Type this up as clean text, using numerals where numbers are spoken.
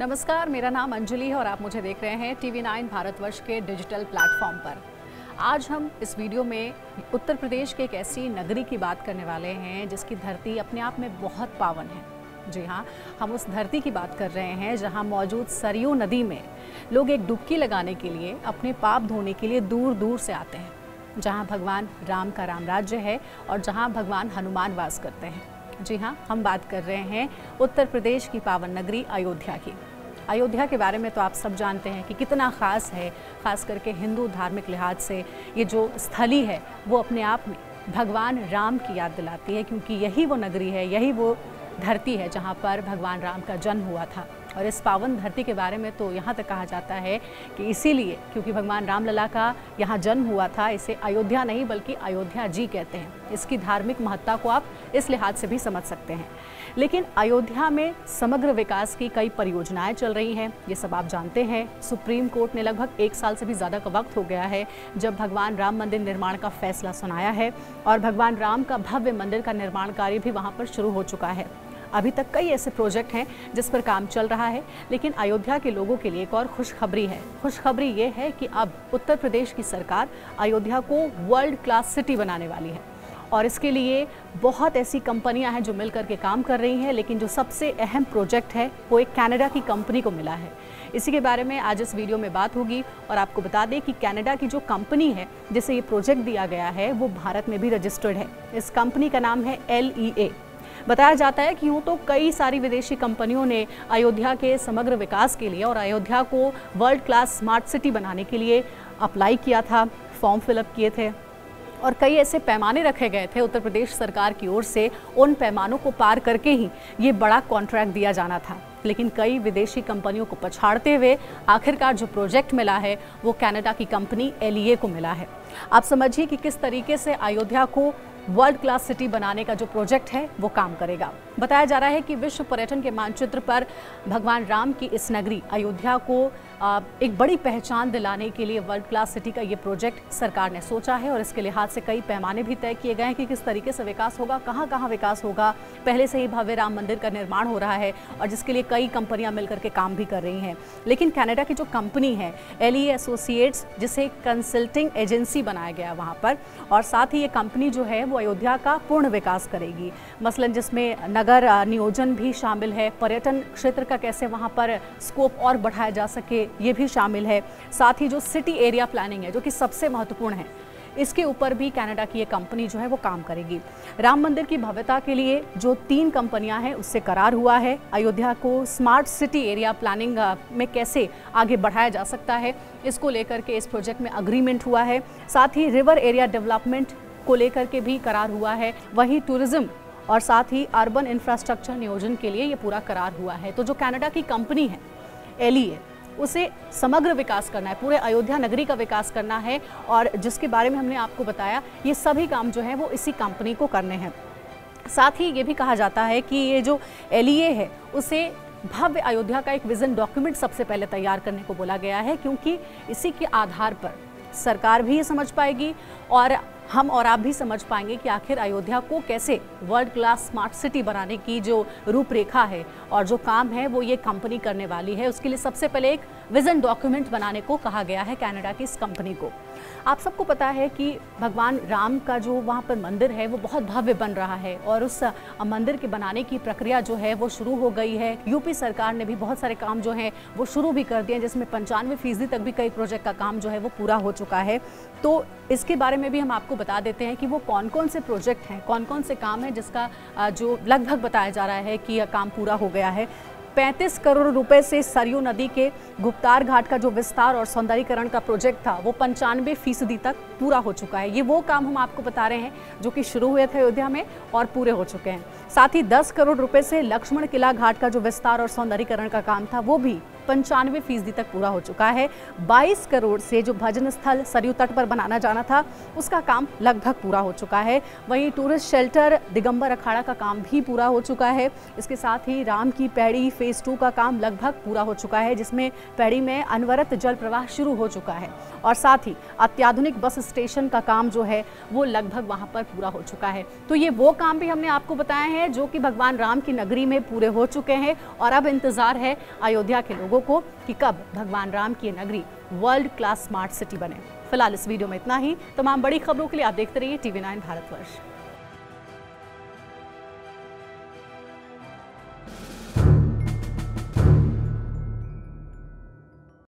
नमस्कार, मेरा नाम अंजलि है और आप मुझे देख रहे हैं TV9 भारतवर्ष के डिजिटल प्लेटफॉर्म पर। आज हम इस वीडियो में उत्तर प्रदेश के एक ऐसी नगरी की बात करने वाले हैं जिसकी धरती अपने आप में बहुत पावन है। जी हाँ, हम उस धरती की बात कर रहे हैं जहाँ मौजूद सरयू नदी में लोग एक डुबकी लगाने के लिए, अपने पाप धोने के लिए दूर दूर से आते हैं। जहाँ भगवान राम का रामराज्य है और जहाँ भगवान हनुमान वास करते हैं। जी हाँ, हम बात कर रहे हैं उत्तर प्रदेश की पावन नगरी अयोध्या की। अयोध्या के बारे में तो आप सब जानते हैं कि कितना ख़ास है, ख़ास करके हिंदू धार्मिक लिहाज से ये जो स्थली है वो अपने आप में भगवान राम की याद दिलाती है, क्योंकि यही वो नगरी है, यही वो धरती है जहाँ पर भगवान राम का जन्म हुआ था। और इस पावन धरती के बारे में तो यहाँ तक कहा जाता है कि इसीलिए, क्योंकि भगवान रामलला का यहाँ जन्म हुआ था, इसे अयोध्या नहीं बल्कि अयोध्या जी कहते हैं। इसकी धार्मिक महत्ता को आप इस लिहाज से भी समझ सकते हैं। लेकिन अयोध्या में समग्र विकास की कई परियोजनाएं चल रही हैं, ये सब आप जानते हैं। सुप्रीम कोर्ट ने लगभग 1 साल से भी ज़्यादा का वक्त हो गया है जब भगवान राम मंदिर निर्माण का फैसला सुनाया है और भगवान राम का भव्य मंदिर का निर्माण कार्य भी वहाँ पर शुरू हो चुका है। अभी तक कई ऐसे प्रोजेक्ट हैं जिस पर काम चल रहा है, लेकिन अयोध्या के लोगों के लिए एक और खुशखबरी है। खुशखबरी ये है कि अब उत्तर प्रदेश की सरकार अयोध्या को वर्ल्ड क्लास सिटी बनाने वाली है और इसके लिए बहुत ऐसी कंपनियां हैं जो मिलकर के काम कर रही हैं। लेकिन जो सबसे अहम प्रोजेक्ट है वो एक कनाडा की कंपनी को मिला है। इसी के बारे में आज इस वीडियो में बात होगी और आपको बता दें कि कनाडा की जो कंपनी है जिसे ये प्रोजेक्ट दिया गया है वो भारत में भी रजिस्टर्ड है। इस कंपनी का नाम है LEA। बताया जाता है कि यूँ तो कई सारी विदेशी कंपनियों ने अयोध्या के समग्र विकास के लिए और अयोध्या को वर्ल्ड क्लास स्मार्ट सिटी बनाने के लिए अप्लाई किया था, फॉर्म फिलअप किए थे और कई ऐसे पैमाने रखे गए थे उत्तर प्रदेश सरकार की ओर से। उन पैमानों को पार करके ही ये बड़ा कॉन्ट्रैक्ट दिया जाना था, लेकिन कई विदेशी कंपनियों को पछाड़ते हुए आखिरकार जो प्रोजेक्ट मिला है वो कनाडा की कंपनी LEA को मिला है। आप समझिए कि किस तरीके से अयोध्या को वर्ल्ड क्लास सिटी बनाने का जो प्रोजेक्ट है वो काम करेगा। बताया जा रहा है कि विश्व पर्यटन के मानचित्र पर भगवान राम की इस नगरी अयोध्या को एक बड़ी पहचान दिलाने के लिए वर्ल्ड क्लास सिटी का ये प्रोजेक्ट सरकार ने सोचा है और इसके लिहाज से कई पैमाने भी तय किए गए हैं कि किस तरीके से विकास होगा, कहाँ कहाँ विकास होगा। पहले से ही भव्य राम मंदिर का निर्माण हो रहा है और जिसके लिए कई कंपनियां मिलकर के काम भी कर रही हैं। लेकिन कनाडा की जो कंपनी है LEA एसोसिएट्स, जिसे कंसल्टिंग एजेंसी बनाया गया वहाँ पर, और साथ ही ये कंपनी जो है वो अयोध्या का पूर्ण विकास करेगी। मसलन जिसमें नगर नियोजन भी शामिल है, पर्यटन क्षेत्र का कैसे वहाँ पर स्कोप और बढ़ाया जा सके ये भी शामिल है। साथ ही जो सिटी एरिया प्लानिंग है जो कि सबसे महत्वपूर्ण है, इसके ऊपर भी कनाडा की ये कंपनी जो है वो काम करेगी। राम मंदिर की भव्यता के लिए जो 3 कंपनियां हैं उससे करार हुआ है। अयोध्या को स्मार्ट सिटी एरिया प्लानिंग में कैसे आगे बढ़ाया जा सकता है, इसको लेकर के इस प्रोजेक्ट में अग्रीमेंट हुआ है। साथ ही रिवर एरिया डेवलपमेंट को लेकर के भी करार हुआ है। वहीं टूरिज्म और साथ ही अर्बन इंफ्रास्ट्रक्चर नियोजन के लिए ये पूरा करार हुआ है। तो जो कनाडा की कंपनी है LEA, उसे समग्र विकास करना है, पूरे अयोध्या नगरी का विकास करना है और जिसके बारे में हमने आपको बताया ये सभी काम जो हैं वो इसी कंपनी को करने हैं। साथ ही ये भी कहा जाता है कि ये जो LEA है उसे भव्य अयोध्या का एक विजन डॉक्यूमेंट सबसे पहले तैयार करने को बोला गया है, क्योंकि इसी के आधार पर सरकार भी ये समझ पाएगी और हम और आप भी समझ पाएंगे कि आखिर अयोध्या को कैसे वर्ल्ड क्लास स्मार्ट सिटी बनाने की जो रूपरेखा है और जो काम है वो ये कंपनी करने वाली है। उसके लिए सबसे पहले एक विजन डॉक्यूमेंट बनाने को कहा गया है कनाडा की इस कंपनी को। आप सबको पता है कि भगवान राम का जो वहाँ पर मंदिर है वो बहुत भव्य बन रहा है और उस मंदिर के बनाने की प्रक्रिया जो है वो शुरू हो गई है। यूपी सरकार ने भी बहुत सारे काम जो हैं वो शुरू भी कर दिए, जिसमें 95% तक भी कई प्रोजेक्ट का काम जो है वो पूरा हो चुका है। तो इसके बारे में भी हम आपको बता देते हैं कि वो कौन कौन से प्रोजेक्ट हैं, कौन कौन से काम हैं जिसका जो लगभग बताया जा रहा है कि यह काम पूरा हो गया है। 35 करोड़ रुपए से सरयू नदी के गुप्तार घाट का जो विस्तार और सौंदर्यीकरण का प्रोजेक्ट था वो 95% तक पूरा हो चुका है। ये वो काम हम आपको बता रहे हैं जो कि शुरू हुए थे अयोध्या में और पूरे हो चुके हैं। साथ ही 10 करोड़ रुपए से लक्ष्मण किला घाट का जो विस्तार और सौंदर्यीकरण का काम था वो भी 95% तक पूरा हो चुका है। 22 करोड़ से जो भजन स्थल सरयू तट पर बनाना जाना था उसका काम लगभग पूरा हो चुका है। वहीं टूरिस्ट शेल्टर दिगंबर अखाड़ा का काम भी पूरा हो चुका है। इसके साथ ही राम की पैड़ी फेज 2 का काम लगभग पूरा हो चुका है, जिसमें पैड़ी में अनवरत जल प्रवाह शुरू हो चुका है और साथ ही अत्याधुनिक बस स्टेशन का काम जो है वो लगभग वहां पर पूरा हो चुका है। तो ये वो काम भी हमने आपको बताए हैं जो कि भगवान राम की नगरी में पूरे हो चुके हैं और अब इंतजार है अयोध्या के लोगों को कि कब भगवान राम की नगरी वर्ल्ड क्लास स्मार्ट सिटी बने। फिलहाल इस वीडियो में इतना ही। तमाम बड़ी खबरों के लिए आप देखते रहिए TV9 भारतवर्ष।